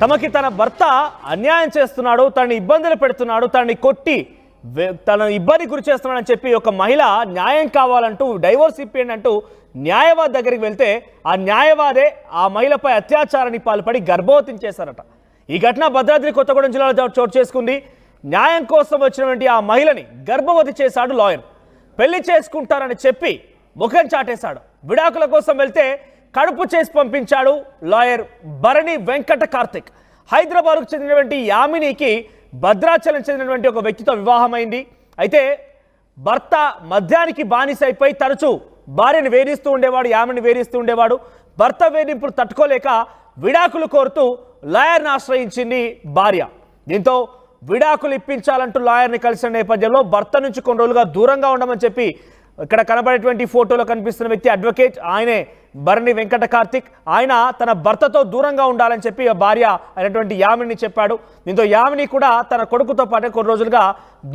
తమకి తన భర్త అన్యాయం చేస్తున్నాడు, తనని ఇబ్బందులు పెడుతున్నాడు, తనని కొట్టి తన ఇబ్బంది గురి చేస్తున్నాడని చెప్పి ఒక మహిళ న్యాయం కావాలంటూ డైవోర్స్ ఇప్పియండి అంటూ న్యాయవాది దగ్గరికి వెళ్తే ఆ న్యాయవాదే ఆ మహిళపై అత్యాచారానికి పాల్పడి గర్భవతిని చేశారట. ఈ ఘటన భద్రాద్రి కొత్తగూడెం జిల్లాలో చోటు చేసుకుంది. న్యాయం కోసం వచ్చినటువంటి ఆ మహిళని గర్భవతి చేశాడు లాయర్. పెళ్లి చేసుకుంటారని చెప్పి ముఖం చాటేశాడు. విడాకుల కోసం వెళ్తే కడుపు చేసి పంపించాడు లాయర్ భరణి వెంకట కార్తిక్. హైదరాబాద్కు చెందినటువంటి యామినికి భద్రాచలం చెందినటువంటి ఒక వ్యక్తితో వివాహమైంది. అయితే భర్త మద్యానికి బానిసైపోయి తరచూ భార్యను వేధిస్తూ ఉండేవాడు, యామిని వేధిస్తూ ఉండేవాడు. భర్త వేధింపులు తట్టుకోలేక విడాకులు కోరుతూ లాయర్ని ఆశ్రయించింది భార్య. దీంతో విడాకులు ఇప్పించాలంటూ లాయర్ని కలిసిన నేపథ్యంలో భర్త నుంచి కొన్ని రోజులుగా దూరంగా ఉండమని చెప్పి ఇక్కడ కనబడేటువంటి ఫోటోలో కనిపిస్తున్న వ్యక్తి అడ్వకేట్, ఆయనే భరణి వెంకట కార్తిక్. ఆయన తన భర్తతో దూరంగా ఉండాలని చెప్పి భార్య అయినటువంటి యామిని చెప్పాడు. దీంతో యామిని కూడా తన కొడుకుతో పాటు కొన్ని రోజులుగా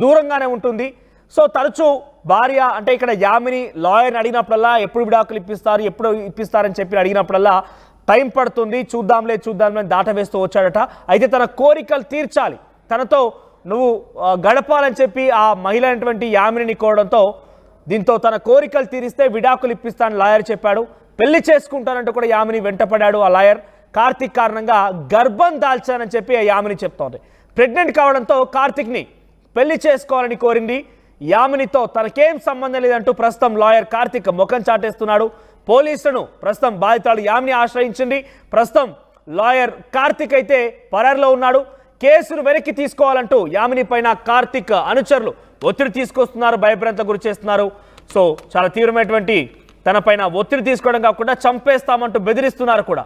దూరంగానే ఉంటుంది. సో తరచూ భార్య అంటే ఇక్కడ యామిని లాయర్ని అడిగినప్పుడల్లా ఎప్పుడు విడాకులు ఇప్పిస్తారు, ఎప్పుడు ఇప్పిస్తారని చెప్పి అడిగినప్పుడల్లా టైం పడుతుంది, చూద్దాంలే అని దాట వేస్తూ వచ్చాడట. అయితే తన కోరికలు తీర్చాలి, తనతో నువ్వు గడపాలని చెప్పి ఆ మహిళ అయినటువంటి యామిని కోరడంతో దీంతో తన కోరికలు తీరిస్తే విడాకులు ఇప్పిస్తానని లాయర్ చెప్పాడు. పెళ్లి చేసుకుంటానంటూ కూడా యామిని వెంటపడ్డాడు ఆ లాయర్. కార్తిక్ కారణంగా గర్భం దాల్చానని చెప్పి ఆ యామిని చెప్తోంది. ప్రెగ్నెంట్ కావడంతో కార్తిక్ని పెళ్లి చేసుకోవాలని కోరింది. యామినితో తనకేం సంబంధం లేదంటూ ప్రస్తుతం లాయర్ కార్తిక్ ముఖం చాటేస్తున్నాడు. పోలీసులను ప్రస్తుతం బాధితురాలు యామిని ఆశ్రయించింది. ప్రస్తుతం లాయర్ కార్తిక్ అయితే పరారులో ఉన్నాడు. కేసును వెనక్కి తీసుకోవాలంటూ యామిని పైన కార్తిక్ అనుచరులు ఒత్తిడి తీసుకొస్తున్నారు, భయభ్రాంతకు గురి చేస్తున్నారు. సో చాలా తీవ్రమైనటువంటి తన పైన ఒత్తిడి తీసుకోవడం కాకుండా చంపేస్తామంటూ బెదిరిస్తున్నారు కూడా.